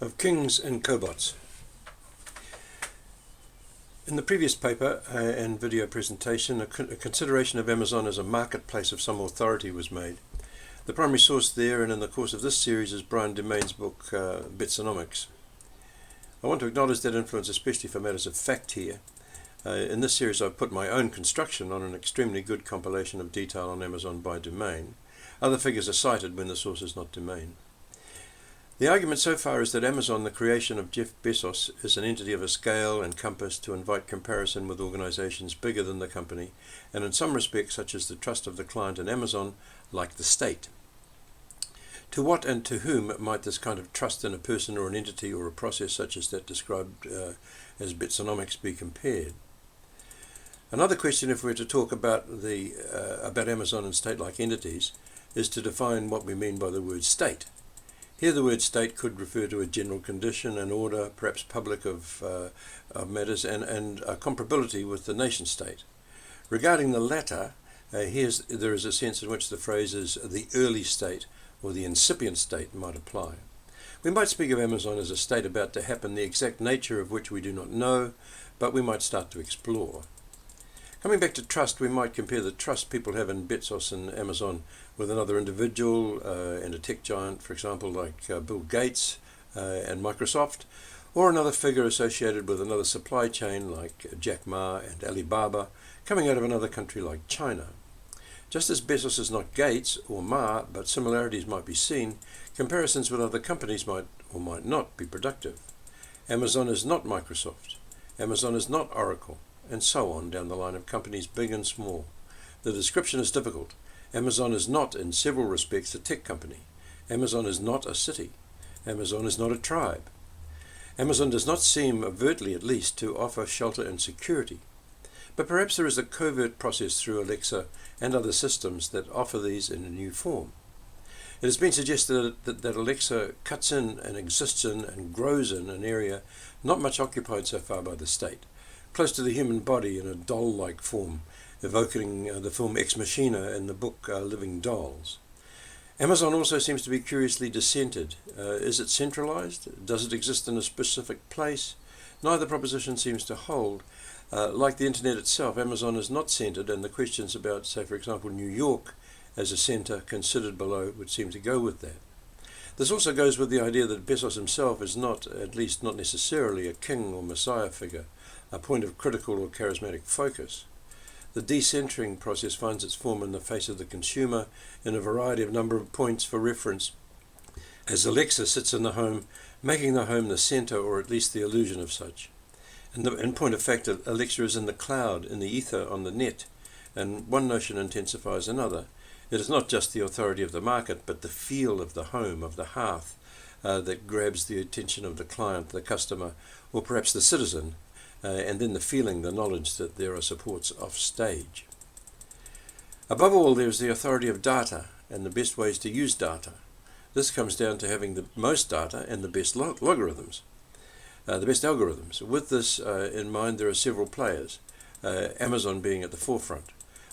of Kings and Cobots. In the previous paper and video presentation, a consideration of Amazon as a marketplace of some authority was made. The primary source there and in the course of this series is Brian Demain's book, Bitsonomics. I want to acknowledge that influence, especially for matters of fact here. In this series I've put my own construction on an extremely good compilation of detail on Amazon by Demain. Other figures are cited when the source is not Demain. The argument so far is that Amazon, the creation of Jeff Bezos, is an entity of a scale and compass to invite comparison with organizations bigger than the company, and in some respects, such as the trust of the client in Amazon, like the state. To what and to whom might this kind of trust in a person or an entity or a process such as that described as Bitsonomics be compared? Another question, if we're to talk about Amazon and state-like entities, is to define what we mean by the word state. Here the word state could refer to a general condition, an order, perhaps public of matters, and a comparability with the nation-state. Regarding the latter, there is a sense in which the phrases the early state or the incipient state might apply. We might speak of Amazon as a state about to happen, the exact nature of which we do not know, but we might start to explore. Coming back to trust, we might compare the trust people have in Bezos and Amazon with another individual and a tech giant, for example, like Bill Gates and Microsoft, or another figure associated with another supply chain like Jack Ma and Alibaba, coming out of another country like China. Just as Bezos is not Gates or Ma, but similarities might be seen, comparisons with other companies might or might not be productive. Amazon is not Microsoft. Amazon is not Oracle, and so on down the line of companies big and small. The description is difficult. Amazon is not, in several respects, a tech company. Amazon is not a city. Amazon is not a tribe. Amazon does not seem, overtly at least, to offer shelter and security. But perhaps there is a covert process through Alexa and other systems that offer these in a new form. It has been suggested that Alexa cuts in and exists in and grows in an area not much occupied so far by the state, close to the human body in a doll-like form, evoking the film Ex Machina and the book Living Dolls. Amazon also seems to be curiously dissented. Is it centralized? Does it exist in a specific place? Neither proposition seems to hold. Like the internet itself, Amazon is not centered, and the questions about, say for example, New York as a center considered below would seem to go with that. This also goes with the idea that Bezos himself is not, at least not necessarily, a king or messiah figure, a point of critical or charismatic focus. The decentering process finds its form in the face of the consumer in a variety of number of points for reference, as Alexa sits in the home, making the home the center or at least the illusion of such. In point of fact, Alexa is in the cloud, in the ether, on the net, and one notion intensifies another. It is not just the authority of the market, but the feel of the home, of the hearth, that grabs the attention of the client, the customer, or perhaps the citizen, and then the feeling, the knowledge that there are supports off stage. Above all, there is the authority of data and the best ways to use data. This comes down to having the most data and the best algorithms. With this in mind, there are several players, Amazon being at the forefront.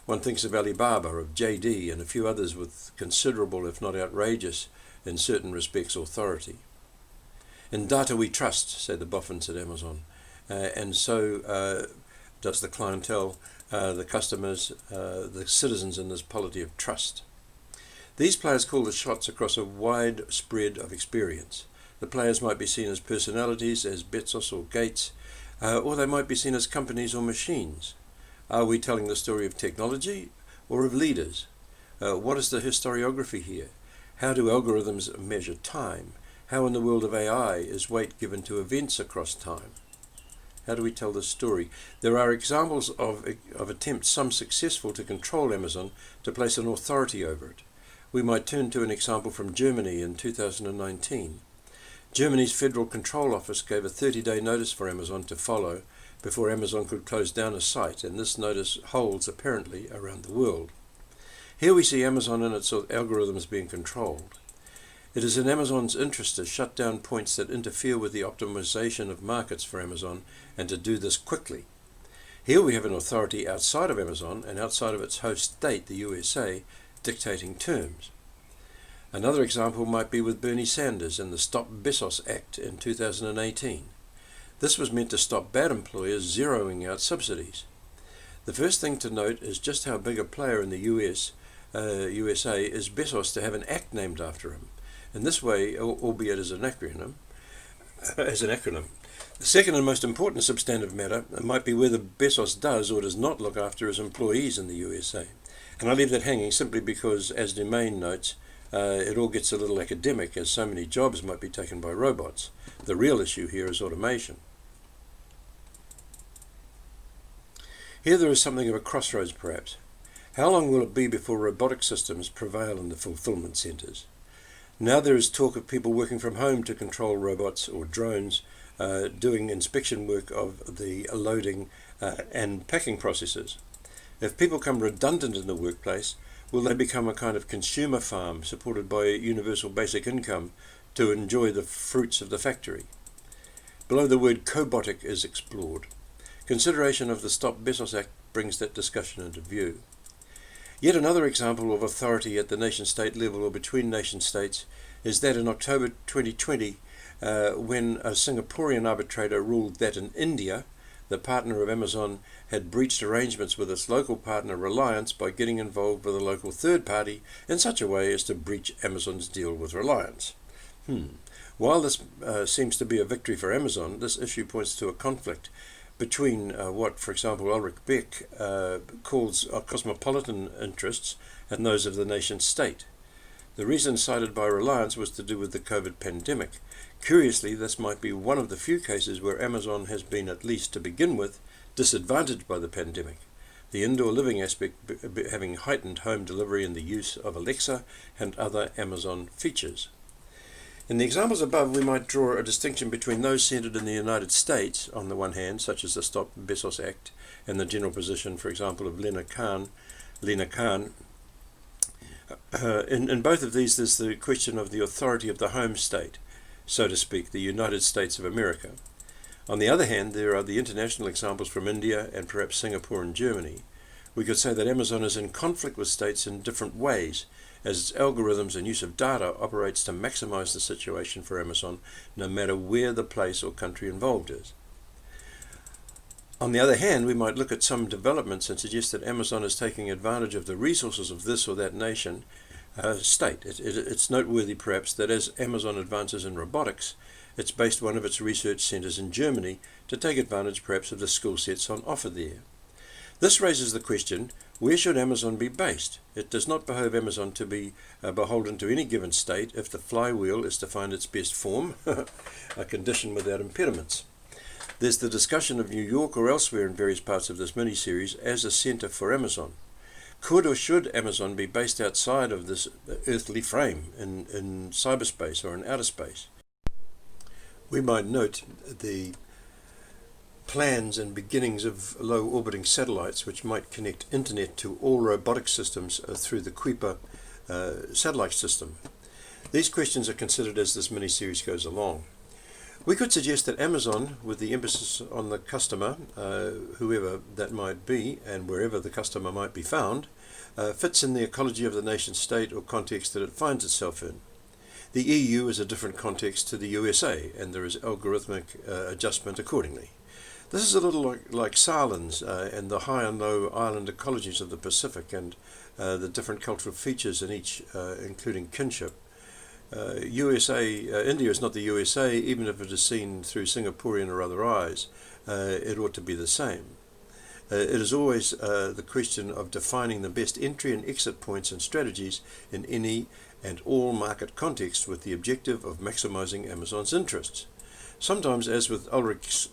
One thinks of Alibaba, of JD, and a few others with considerable, if not outrageous, in certain respects, authority. In data we trust, say the boffins at Amazon. And so does the clientele, the customers, the citizens in this polity of trust. These players call the shots across a wide spread of experience. The players might be seen as personalities, as Bezos or Gates, or they might be seen as companies or machines. Are we telling the story of technology or of leaders? What is the historiography here? How do algorithms measure time? How in the world of AI is weight given to events across time? How do we tell this story? There are examples of attempts, some successful, to control Amazon, to place an authority over it. We might turn to an example from Germany in 2019. Germany's Federal Control Office gave a 30-day notice for Amazon to follow before Amazon could close down a site, and this notice holds apparently around the world. Here we see Amazon and its algorithms being controlled. It is in Amazon's interest to shut down points that interfere with the optimization of markets for Amazon, and to do this quickly. Here we have an authority outside of Amazon and outside of its host state, the USA, dictating terms. Another example might be with Bernie Sanders and the Stop Bezos Act in 2018. This was meant to stop bad employers zeroing out subsidies. The first thing to note is just how big a player in the USA is Bezos to have an act named after him. In this way, albeit as an acronym. The second and most important substantive matter might be whether Bezos does or does not look after his employees in the USA. And I leave that hanging simply because, as Domain notes, it all gets a little academic, as so many jobs might be taken by robots. The real issue here is automation. Here there is something of a crossroads, perhaps. How long will it be before robotic systems prevail in the fulfillment centres? Now there is talk of people working from home to control robots or drones doing inspection work of the loading and packing processes. If people become redundant in the workplace, will they become a kind of consumer farm supported by a universal basic income to enjoy the fruits of the factory? Below the word cobotic is explored. Consideration of the Stop Bezos Act brings that discussion into view. Yet another example of authority at the nation-state level or between nation-states is that in October 2020, when a Singaporean arbitrator ruled that in India, the partner of Amazon had breached arrangements with its local partner Reliance by getting involved with a local third party in such a way as to breach Amazon's deal with Reliance. While this seems to be a victory for Amazon, this issue points to a conflict between what, for example, Ulrich Beck calls cosmopolitan interests and those of the nation-state. The reason cited by Reliance was to do with the COVID pandemic. Curiously, this might be one of the few cases where Amazon has been, at least to begin with, disadvantaged by the pandemic, the indoor living aspect having heightened home delivery and the use of Alexa and other Amazon features. In the examples above, we might draw a distinction between those centered in the United States, on the one hand, such as the Stop Bezos Act, and the general position, for example, of Lena Khan. In both of these, there's the question of the authority of the home state, so to speak, the United States of America. On the other hand, there are the international examples from India and perhaps Singapore and Germany. We could say that Amazon is in conflict with states in different ways, as its algorithms and use of data operates to maximize the situation for Amazon, no matter where the place or country involved is. On the other hand, we might look at some developments and suggest that Amazon is taking advantage of the resources of this or that nation state. It's noteworthy, perhaps, that as Amazon advances in robotics, it's based one of its research centers in Germany to take advantage, perhaps, of the skill sets on offer there. This raises the question, where should Amazon be based? It does not behove Amazon to be beholden to any given state if the flywheel is to find its best form, a condition without impediments. There's the discussion of New York or elsewhere in various parts of this mini-series as a center for Amazon. Could or should Amazon be based outside of this earthly frame, in cyberspace or in outer space? We might note the plans and beginnings of low-orbiting satellites which might connect internet to all robotic systems through the Kuiper satellite system. These questions are considered as this mini-series goes along. We could suggest that Amazon, with the emphasis on the customer, whoever that might be and wherever the customer might be found, fits in the ecology of the nation-state or context that it finds itself in. The EU is a different context to the USA, and there is algorithmic adjustment accordingly. This is a little like Saarlands and the high and low island ecologies of the Pacific and the different cultural features in each, including kinship. India is not the USA, even if it is seen through Singaporean or other eyes. It ought to be the same. It is always the question of defining the best entry and exit points and strategies in any and all market contexts with the objective of maximizing Amazon's interests. Sometimes, as with Ulrich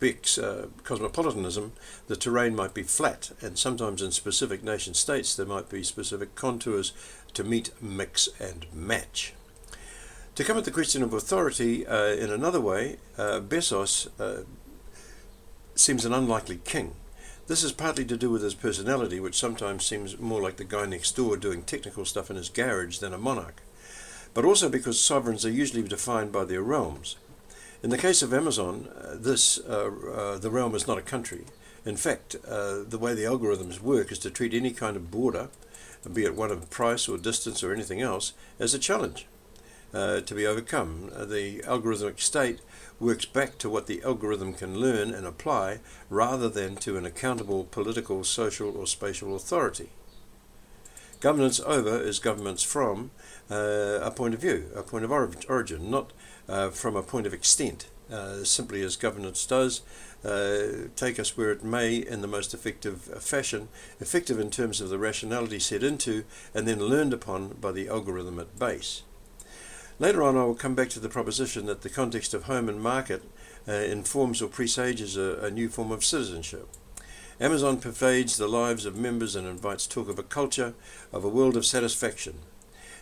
Beck's cosmopolitanism, the terrain might be flat, and sometimes in specific nation states there might be specific contours to meet, mix, and match. To come at the question of authority in another way, Bezos seems an unlikely king. This is partly to do with his personality, which sometimes seems more like the guy next door doing technical stuff in his garage than a monarch, but also because sovereigns are usually defined by their realms. In the case of Amazon, the realm is not a country. In fact, the way the algorithms work is to treat any kind of border be it one of price or distance or anything else, as a challenge to be overcome. The algorithmic state works back to what the algorithm can learn and apply rather than to an accountable political, social or spatial authority. Governance over is governance from a point of view, a point of origin, not from a point of extent, simply as governance does, take us where it may in the most effective fashion, effective in terms of the rationality set into and then learned upon by the algorithm at base. Later on I will come back to the proposition that the context of home and market informs or presages a new form of citizenship. Amazon pervades the lives of members and invites talk of a culture, of a world of satisfaction.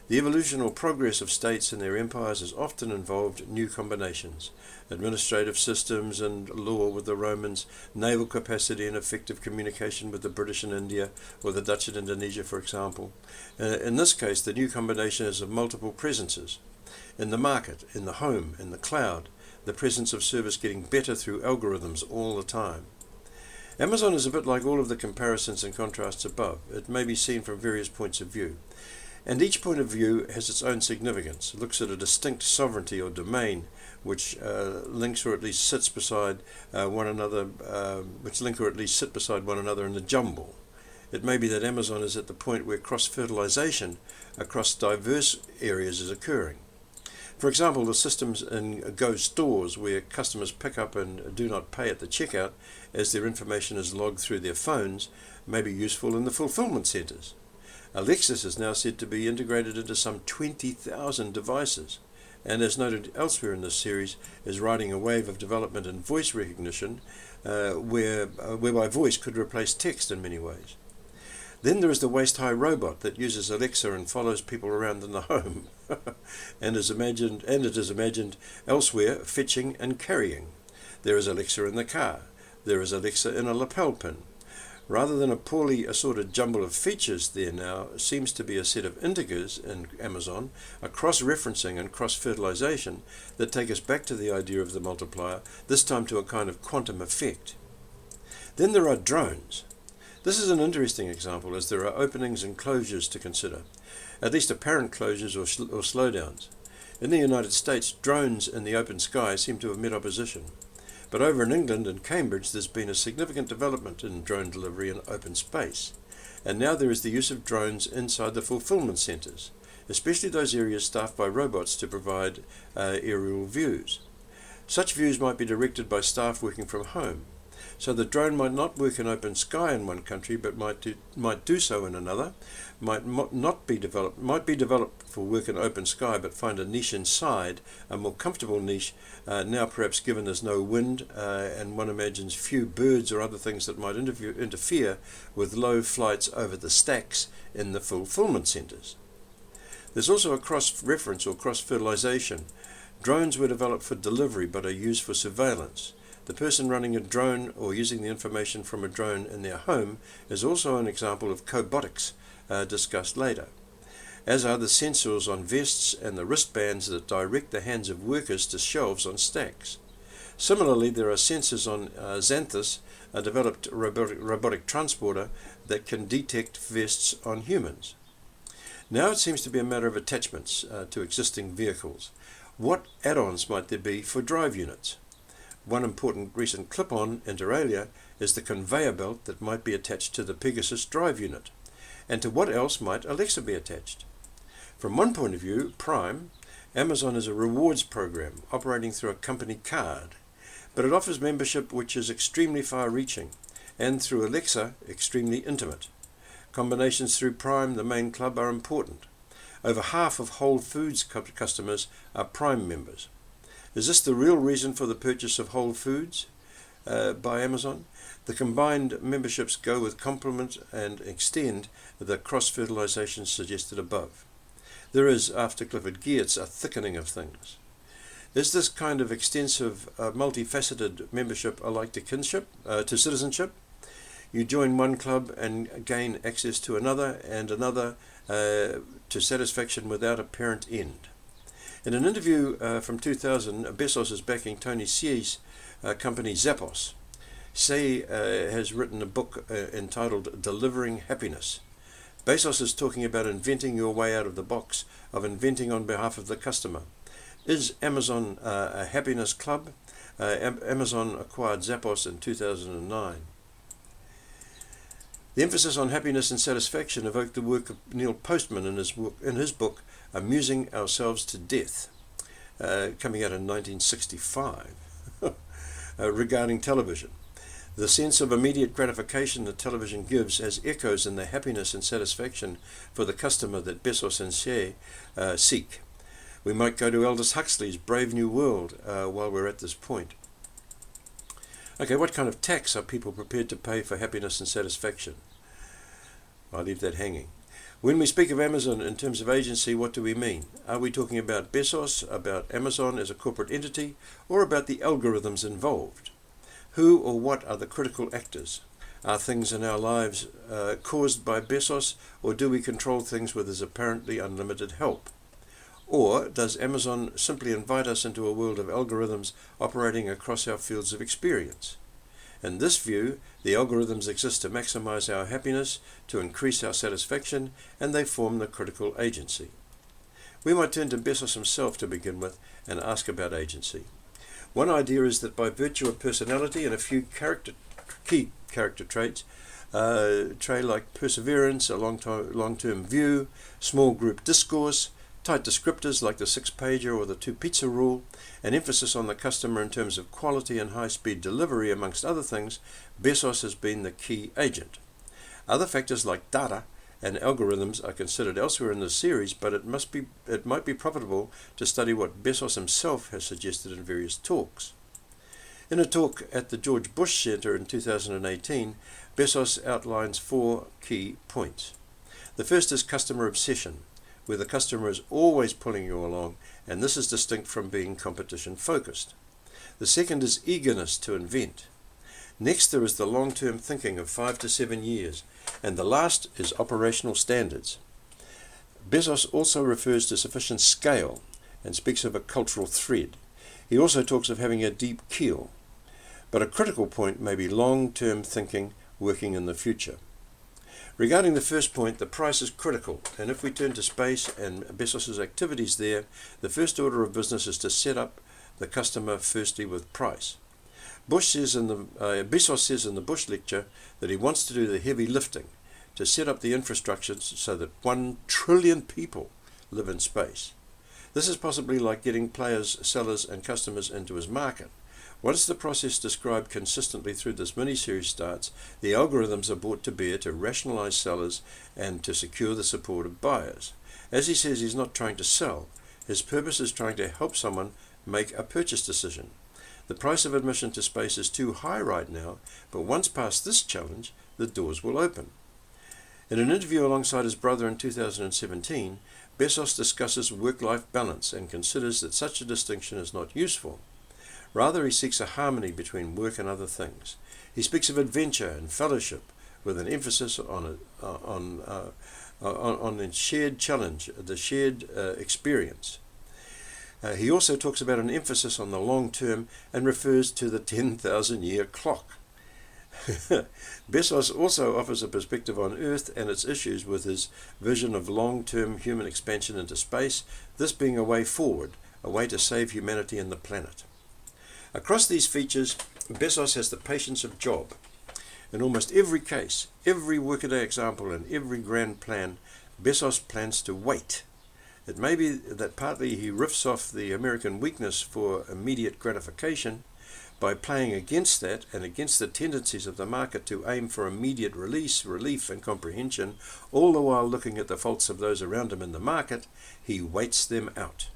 The evolution or progress of states and their empires has often involved new combinations, administrative systems and law with the Romans, naval capacity and effective communication with the British in India or the Dutch in Indonesia, for example. In this case, the new combination is of multiple presences. In the market, in the home, in the cloud, the presence of service getting better through algorithms all the time. Amazon is a bit like all of the comparisons and contrasts above. It may be seen from various points of view. And each point of view has its own significance. It looks at a distinct sovereignty or domain which links or at least sits beside one another, sit beside one another in the jumble. It may be that Amazon is at the point where cross-fertilization across diverse areas is occurring. For example, the systems in Go stores where customers pick up and do not pay at the checkout as their information is logged through their phones may be useful in the fulfillment centers. Alexa is now said to be integrated into some 20,000 devices, and as noted elsewhere in this series, is riding a wave of development in voice recognition whereby voice could replace text in many ways. Then there is the waist-high robot that uses Alexa and follows people around in the home, and it is imagined elsewhere fetching and carrying. There is Alexa in the car. There is Alexa in a lapel pin. Rather than a poorly assorted jumble of features, there now seems to be a set of integers in Amazon, a cross-referencing and cross-fertilization that take us back to the idea of the multiplier, this time to a kind of quantum effect. Then there are drones. This is an interesting example as there are openings and closures to consider, at least apparent closures or slowdowns. In the United States, drones in the open sky seem to have met opposition. But over in England and Cambridge there's been a significant development in drone delivery in open space. And now there is the use of drones inside the fulfillment centres, especially those areas staffed by robots to provide aerial views. Such views might be directed by staff working from home. So the drone might not work in open sky in one country, but might do so in another. Might be developed for work in open sky, but find a niche inside, a more comfortable niche. Now perhaps given there's no wind, and one imagines few birds or other things that might interfere with low flights over the stacks in the fulfillment centres. There's also a cross-reference or cross-fertilization. Drones were developed for delivery, but are used for surveillance. The person running a drone or using the information from a drone in their home is also an example of cobotics discussed later, as are the sensors on vests and the wristbands that direct the hands of workers to shelves on stacks. Similarly, there are sensors on Xanthus, a developed robotic transporter that can detect vests on humans. Now it seems to be a matter of attachments to existing vehicles. What add-ons might there be for drive units? One important recent clip-on, inter alia, is the conveyor belt that might be attached to the Pegasus drive unit. And to what else might Alexa be attached? From one point of view, Prime, Amazon is a rewards program operating through a company card, but it offers membership which is extremely far-reaching, and through Alexa, extremely intimate. Combinations through Prime, the main club, are important. Over half of Whole Foods customers are Prime members. Is this the real reason for the purchase of Whole Foods by Amazon? The combined memberships go with complement and extend the cross-fertilization suggested above. There is, after Clifford Geertz, a thickening of things. Is this kind of extensive, multifaceted membership alike to citizenship? You join one club and gain access to another and another to satisfaction without apparent end. In an interview from 2000, Bezos is backing Tony Hsieh's company Zappos. Hsieh has written a book entitled Delivering Happiness. Bezos is talking about inventing your way out of the box, of inventing on behalf of the customer. Is Amazon a happiness club? Amazon acquired Zappos in 2009. The emphasis on happiness and satisfaction evoked the work of Neil Postman in his book Amusing Ourselves to Death, coming out in 1965, regarding television. The sense of immediate gratification that television gives has echoes in the happiness and satisfaction for the customer that Bezos and Shea seek. We might go to Aldous Huxley's Brave New World while we're at this point. Okay, what kind of tax are people prepared to pay for happiness and satisfaction? I'll leave that hanging. When we speak of Amazon in terms of agency, what do we mean? Are we talking about Bezos, about Amazon as a corporate entity, or about the algorithms involved? Who or what are the critical actors? Are things in our lives caused by Bezos, or do we control things with his apparently unlimited help? Or does Amazon simply invite us into a world of algorithms operating across our fields of experience? In this view, the algorithms exist to maximize our happiness, to increase our satisfaction, and they form the critical agency. We might turn to Bezos himself to begin with and ask about agency. One idea is that by virtue of personality and a few key character traits, like perseverance, a long-term view, small group discourse, tight descriptors like the 6-pager or the 2-pizza rule, an emphasis on the customer in terms of quality and high-speed delivery, amongst other things, Bezos has been the key agent. Other factors like data and algorithms are considered elsewhere in this series, but it might be profitable to study what Bezos himself has suggested in various talks. In a talk at the George Bush Center in 2018, Bezos outlines 4 key points. The first is customer obsession, where the customer is always pulling you along, and this is distinct from being competition-focused. The second is eagerness to invent. Next, there is the long-term thinking of 5 to 7 years, and the last is operational standards. Bezos also refers to sufficient scale and speaks of a cultural thread. He also talks of having a deep keel, but a critical point may be long-term thinking working in the future. Regarding the first point, the price is critical, and if we turn to space and Bezos' activities there, the first order of business is to set up the customer firstly with price. Bezos says in the Bush lecture that he wants to do the heavy lifting, to set up the infrastructure so that 1 trillion people live in space. This is possibly like getting players, sellers, and customers into his market. Once the process described consistently through this mini-series starts, the algorithms are brought to bear to rationalize sellers and to secure the support of buyers. As he says, he's not trying to sell. His purpose is trying to help someone make a purchase decision. The price of admission to space is too high right now, but once past this challenge, the doors will open. In an interview alongside his brother in 2017, Bezos discusses work-life balance and considers that such a distinction is not useful. Rather, he seeks a harmony between work and other things. He speaks of adventure and fellowship with an emphasis on the shared challenge, the shared experience. He also talks about an emphasis on the long term and refers to the 10,000-year clock. Bezos also offers a perspective on Earth and its issues with his vision of long-term human expansion into space, this being a way forward, a way to save humanity and the planet. Across these features, Bezos has the patience of Job. In almost every case, every workaday example, and every grand plan, Bezos plans to wait. It may be that partly he riffs off the American weakness for immediate gratification by playing against that and against the tendencies of the market to aim for immediate relief, and comprehension, all the while looking at the faults of those around him in the market. He waits them out.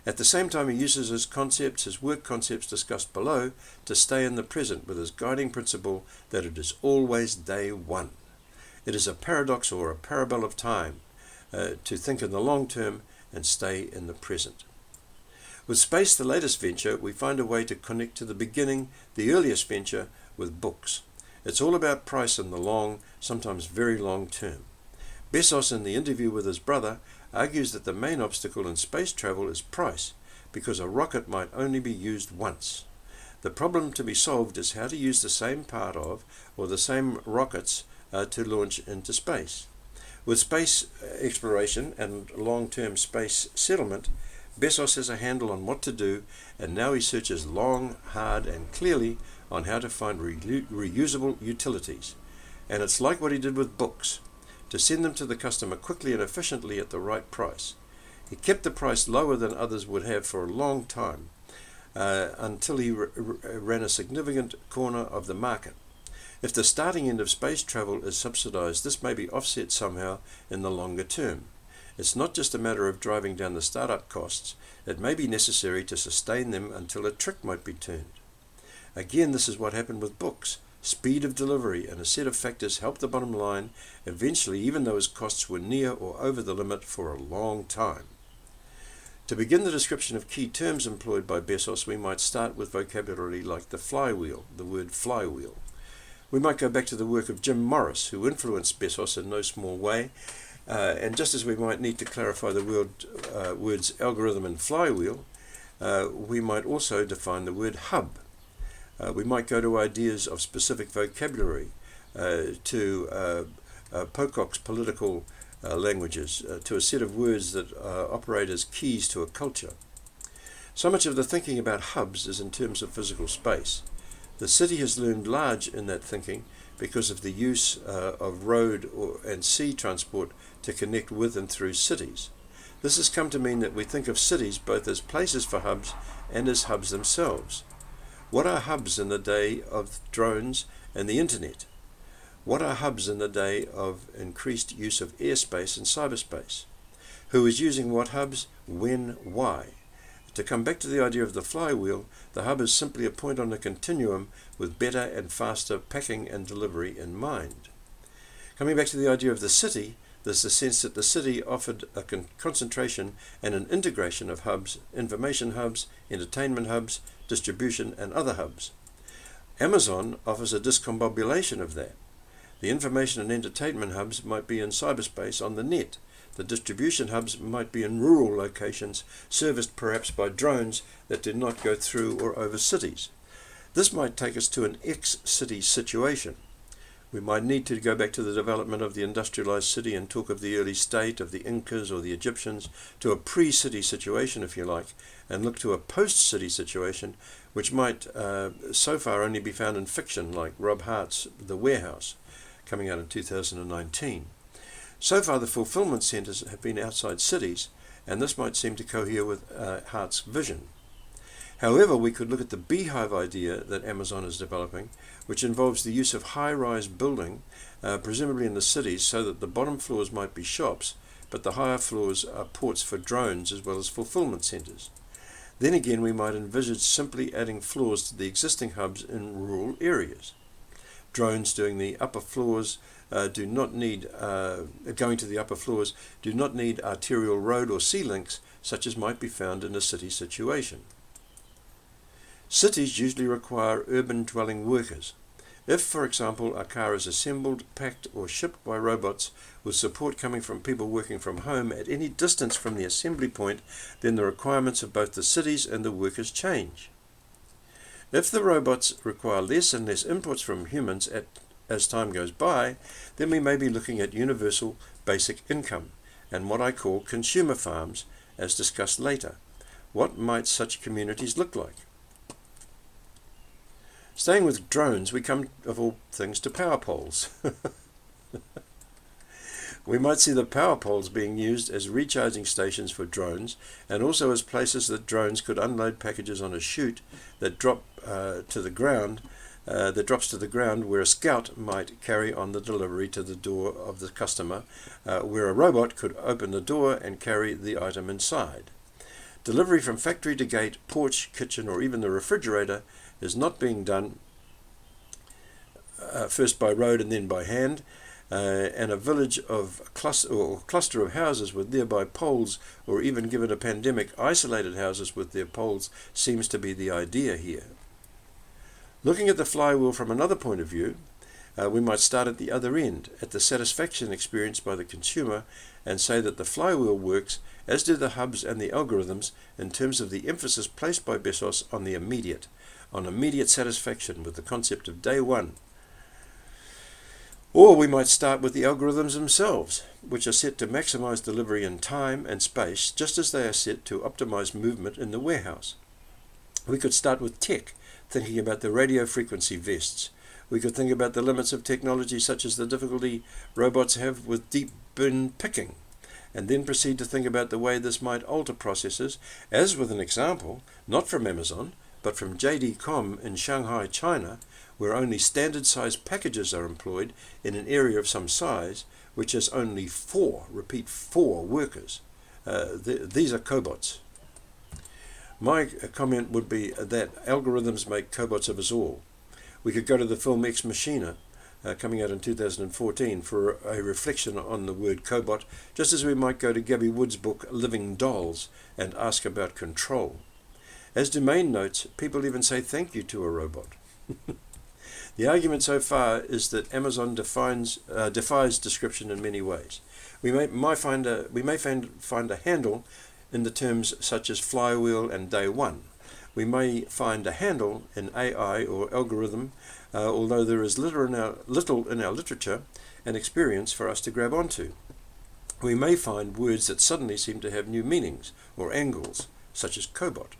At the same time, he uses his work concepts discussed below, to stay in the present with his guiding principle that it is always day one. It is a paradox or a parable of time to think in the long term and stay in the present. With space, the latest venture, we find a way to connect to the beginning, the earliest venture, with books. It's all about price in the long, sometimes very long term. Bezos, in the interview with his brother, argues that the main obstacle in space travel is price, because a rocket might only be used once. The problem to be solved is how to use the same part of, or the same rockets to launch into space. With space exploration and long-term space settlement, Bezos has a handle on what to do, and now he searches long, hard, and clearly on how to find reusable utilities. And it's like what he did with books, to send them to the customer quickly and efficiently at the right price. He kept the price lower than others would have for a long time, until he ran a significant corner of the market. If the starting end of space travel is subsidized, this may be offset somehow in the longer term. It's not just a matter of driving down the startup costs. It may be necessary to sustain them until a trick might be turned. Again, this is what happened with books. Speed of delivery and a set of factors helped the bottom line eventually, even though his costs were near or over the limit for a long time. To begin the description of key terms employed by Bezos, we might start with vocabulary like the flywheel, the word flywheel. We might go back to the work of Jim Morris, who influenced Bezos in no small way, and just as we might need to clarify the words algorithm and flywheel, we might also define the word hub. We might go to ideas of specific vocabulary, to Pocock's political languages, to a set of words that operate as keys to a culture. So much of the thinking about hubs is in terms of physical space. The city has loomed large in that thinking because of the use of road and sea transport to connect with and through cities. This has come to mean that we think of cities both as places for hubs and as hubs themselves. What are hubs in the day of drones and the internet? What are hubs in the day of increased use of airspace and cyberspace? Who is using what hubs, when, why? To come back to the idea of the flywheel, the hub is simply a point on the continuum with better and faster packing and delivery in mind. Coming back to the idea of the city, there's the sense that the city offered a concentration and an integration of hubs, information hubs, entertainment hubs, distribution, and other hubs. Amazon offers a discombobulation of that. The information and entertainment hubs might be in cyberspace on the net. The distribution hubs might be in rural locations, serviced perhaps by drones that did not go through or over cities. This might take us to an ex-city situation. We might need to go back to the development of the industrialized city and talk of the early state of the Incas or the Egyptians, to a pre-city situation, if you like, and look to a post-city situation, which might so far only be found in fiction, like Rob Hart's The Warehouse, coming out in 2019. So far, the fulfillment centers have been outside cities, and this might seem to cohere with Hart's vision. However, we could look at the beehive idea that Amazon is developing, which involves the use of high-rise building, presumably in the cities, so that the bottom floors might be shops, but the higher floors are ports for drones as well as fulfillment centers. Then again, we might envisage simply adding floors to the existing hubs in rural areas. Drones doing the upper floors going to the upper floors do not need arterial road or sea links such as might be found in a city situation. Cities usually require urban dwelling workers. If, for example, a car is assembled, packed or shipped by robots with support coming from people working from home at any distance from the assembly point, then the requirements of both the cities and the workers change. If the robots require less and less inputs from humans as time goes by, then we may be looking at universal basic income and what I call consumer farms, as discussed later. What might such communities look like? Staying with drones, we come, of all things, to power poles. We might see the power poles being used as recharging stations for drones, and also as places that drones could unload packages on a chute that drops to the ground, where a scout might carry on the delivery to the door of the customer, where a robot could open the door and carry the item inside. Delivery from factory to gate, porch, kitchen, or even the refrigerator is not being done first by road and then by hand, and a village of cluster of houses with nearby poles, or even given a pandemic, isolated houses with their poles seems to be the idea here. Looking at the flywheel from another point of view, we might start at the other end, at the satisfaction experienced by the consumer, and say that the flywheel works, as do the hubs and the algorithms, in terms of the emphasis placed by Bezos on the immediate, on immediate satisfaction with the concept of day one. Or we might start with the algorithms themselves, which are set to maximize delivery in time and space, just as they are set to optimize movement in the warehouse. We could start with tech, thinking about the radio frequency vests. We could think about the limits of technology, such as the difficulty robots have with deep bin picking, and then proceed to think about the way this might alter processes, as with an example, not from Amazon, but from JD.com in Shanghai, China, where only standard size packages are employed in an area of some size, which has only 4 workers. These are cobots. My comment would be that algorithms make cobots of us all. We could go to the film Ex Machina, coming out in 2014, for a reflection on the word cobot, just as we might go to Gabby Wood's book Living Dolls and ask about control. As Domain notes, people even say thank you to a robot. The argument so far is that Amazon defies description in many ways. We may find a handle in the terms such as flywheel and day one. We may find a handle in AI or algorithm, although there is little in our literature and experience for us to grab onto. We may find words that suddenly seem to have new meanings or angles, such as cobot.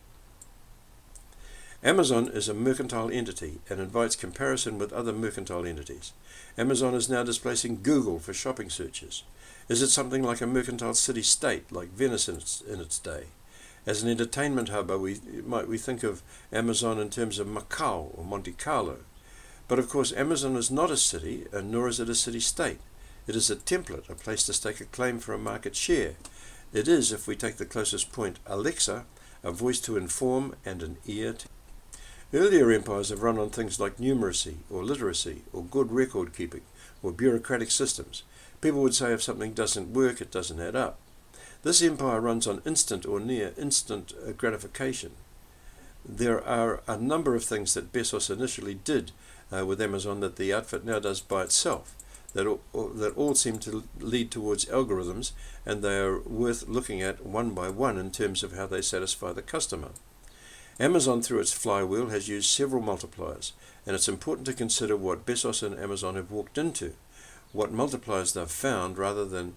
Amazon is a mercantile entity and invites comparison with other mercantile entities. Amazon is now displacing Google for shopping searches. Is it something like a mercantile city-state like Venice in its day? As an entertainment hub, might we think of Amazon in terms of Macau or Monte Carlo? But of course, Amazon is not a city, and nor is it a city-state. It is a template, a place to stake a claim for a market share. It is, if we take the closest point, Alexa, a voice to inform and an ear to. Earlier empires have run on things like numeracy or literacy or good record keeping or bureaucratic systems. People would say if something doesn't work, it doesn't add up. This empire runs on instant or near instant gratification. There are a number of things that Bezos initially did with Amazon that the outfit now does by itself, that all seem to lead towards algorithms, and they are worth looking at one by one in terms of how they satisfy the customer. Amazon, through its flywheel, has used several multipliers, and it's important to consider what Bezos and Amazon have walked into, what multipliers they've found rather than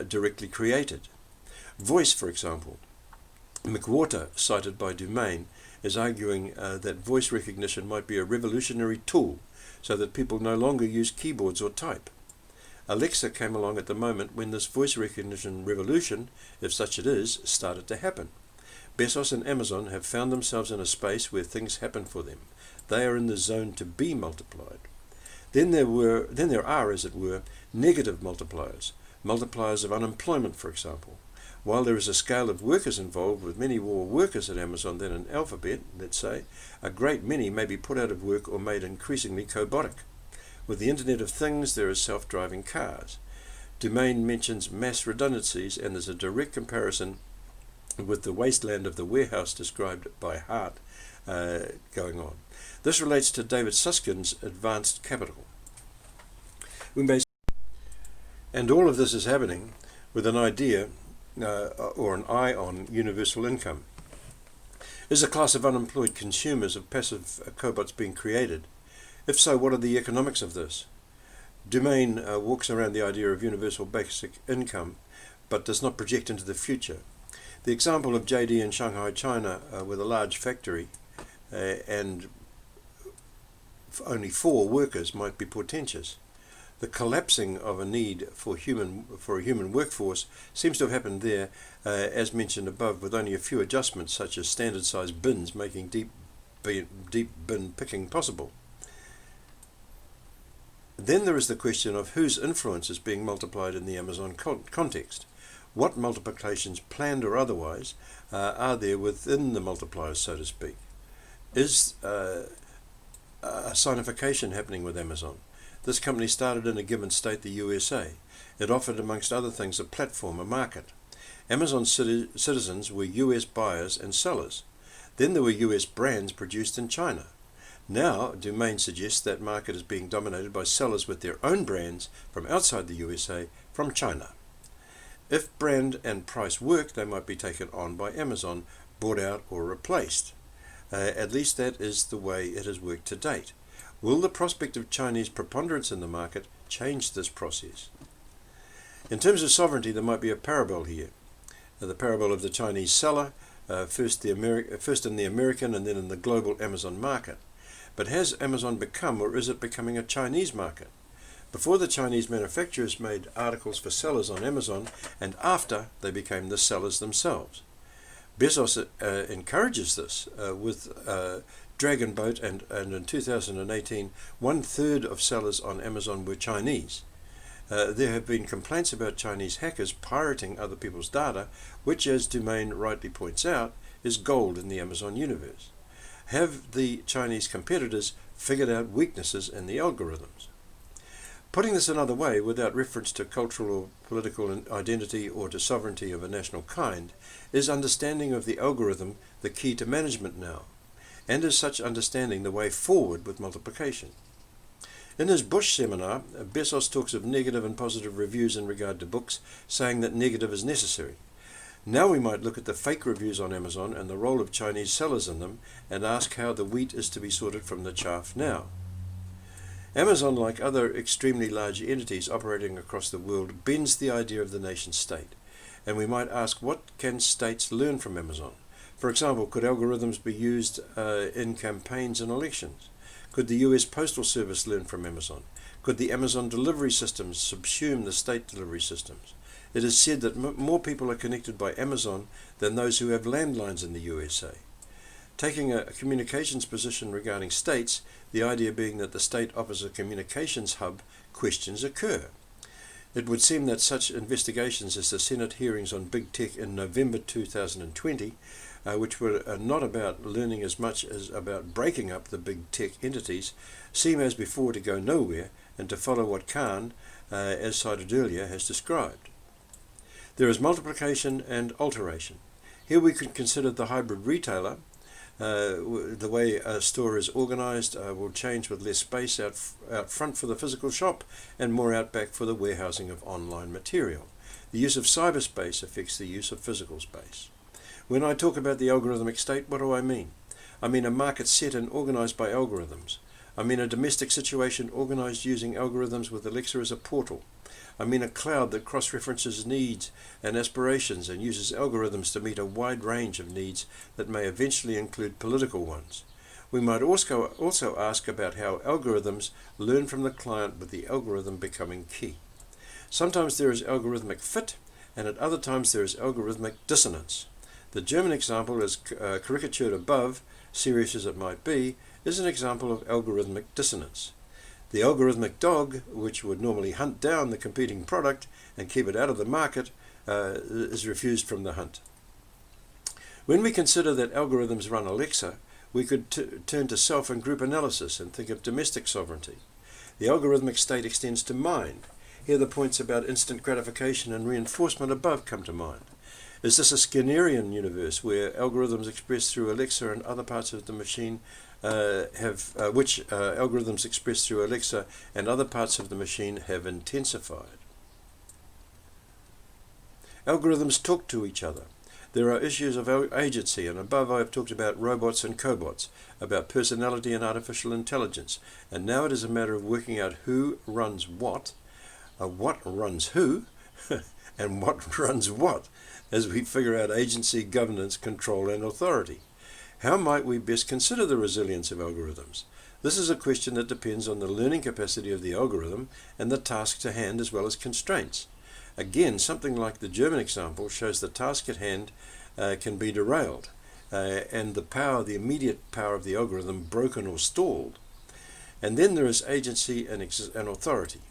directly created. Voice, for example. McWhorter, cited by Domain, is arguing that voice recognition might be a revolutionary tool so that people no longer use keyboards or type. Alexa came along at the moment when this voice recognition revolution, if such it is, started to happen. Bezos and Amazon have found themselves in a space where things happen for them. They are in the zone to be multiplied. Then there are, as it were, negative multipliers, multipliers of unemployment, for example. While there is a scale of workers involved, with many more workers at Amazon than in Alphabet, let's say, a great many may be put out of work or made increasingly cobotic. With the Internet of Things, there is self-driving cars. Domain mentions mass redundancies, and there's a direct comparison with the wasteland of the warehouse described by Hart going on. This relates to David Susskind's advanced capital. And all of this is happening with an idea or an eye on universal income. Is a class of unemployed consumers of passive cobots being created? If so, what are the economics of this? Domain walks around the idea of universal basic income, but does not project into the future. The example of JD in Shanghai, China, with a large factory and only 4 workers might be portentous. The collapsing of a need for a human workforce seems to have happened there, as mentioned above, with only a few adjustments, such as standard-sized bins making deep bin picking possible. Then there is the question of whose influence is being multiplied in the Amazon context. What multiplications, planned or otherwise, are there within the multipliers, so to speak? Is a signification happening with Amazon? This company started in a given state, the USA. It offered, amongst other things, a platform, a market. Amazon's citizens were US buyers and sellers. Then there were US brands produced in China. Now, Domain suggests that market is being dominated by sellers with their own brands from outside the USA, from China. If brand and price work, they might be taken on by Amazon, bought out or replaced. At least that is the way it has worked to date. Will the prospect of Chinese preponderance in the market changed this process. In terms of sovereignty, there might be a parable here. The parable of the Chinese seller, first in the American and then in the global Amazon market. But has Amazon become, or is it becoming, a Chinese market? Before, the Chinese manufacturers made articles for sellers on Amazon, and after, they became the sellers themselves. Bezos encourages this with Dragon Boat, and in 2018, 1/3 of sellers on Amazon were Chinese. There have been complaints about Chinese hackers pirating other people's data, which, as Dumaine rightly points out, is gold in the Amazon universe. Have the Chinese competitors figured out weaknesses in the algorithms? Putting this another way, without reference to cultural or political identity or to sovereignty of a national kind, is understanding of the algorithm the key to management now, and is such understanding the way forward with multiplication? In his Bush seminar, Bezos talks of negative and positive reviews in regard to books, saying that negative is necessary. Now we might look at the fake reviews on Amazon and the role of Chinese sellers in them, and ask how the wheat is to be sorted from the chaff now. Amazon, like other extremely large entities operating across the world, bends the idea of the nation state, and we might ask, what can states learn from Amazon? For example, could algorithms be used in campaigns and elections? Could the US Postal Service learn from Amazon? Could the Amazon delivery systems subsume the state delivery systems? It is said that more people are connected by Amazon than those who have landlines in the USA. Taking a communications position regarding states, the idea being that the state offers a communications hub, questions occur. It would seem that such investigations as the Senate hearings on big tech in November 2020, which were not about learning as much as about breaking up the big tech entities, seem as before to go nowhere and to follow what Khan, as cited earlier, has described. There is multiplication and alteration. Here we could consider the hybrid retailer. The way a store is organized will change with less space out front for the physical shop and more out back for the warehousing of online material. The use of cyberspace affects the use of physical space. When I talk about the algorithmic state, what do I mean? I mean a market set and organized by algorithms. I mean a domestic situation organized using algorithms with Alexa as a portal. I mean a cloud that cross-references needs and aspirations and uses algorithms to meet a wide range of needs that may eventually include political ones. We might also ask about how algorithms learn from the client, with the algorithm becoming key. Sometimes there is algorithmic fit, and at other times there is algorithmic dissonance. The German example, as caricatured above, serious as it might be, is an example of algorithmic dissonance. The algorithmic dog, which would normally hunt down the competing product and keep it out of the market, is refused from the hunt. When we consider that algorithms run Alexa, we could turn to self and group analysis and think of domestic sovereignty. The algorithmic state extends to mind. Here the points about instant gratification and reinforcement above come to mind. Is this a Skinnerian universe where algorithms expressed through Alexa and other parts of the machine algorithms expressed through Alexa and other parts of the machine have intensified? Algorithms talk to each other. There are issues of agency, and above I have talked about robots and cobots, about personality and artificial intelligence, and now it is a matter of working out who runs what runs who, and what runs what, as we figure out agency, governance, control, and authority. How might we best consider the resilience of algorithms? This is a question that depends on the learning capacity of the algorithm and the task to hand, as well as constraints. Again, something like the German example shows the task at hand can be derailed, and the immediate power of the algorithm broken or stalled. And then there is agency and authority.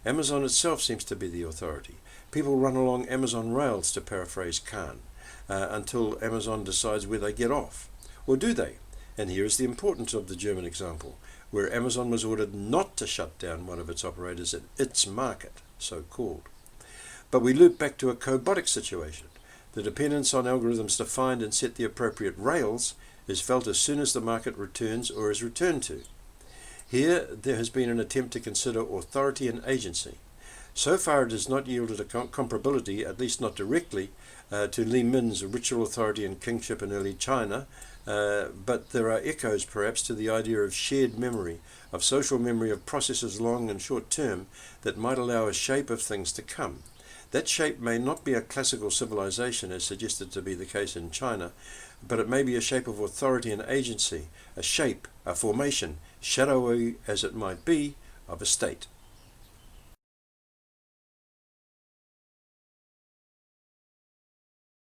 Amazon itself seems to be the authority. People run along Amazon rails, to paraphrase Khan, until Amazon decides where they get off. Or do they? And here is the importance of the German example, where Amazon was ordered not to shut down one of its operators at its market, so-called. But we loop back to a cobotic situation. The dependence on algorithms to find and set the appropriate rails is felt as soon as the market returns or is returned to. Here there has been an attempt to consider authority and agency. So far it has not yielded a comparability, at least not directly, to Li Min's ritual authority and kingship in early China, but there are echoes perhaps to the idea of shared memory, of social memory of processes long and short term that might allow a shape of things to come. That shape may not be a classical civilization as suggested to be the case in China, but it may be a shape of authority and agency, a shape, a formation, shadowy as it might be, of a state.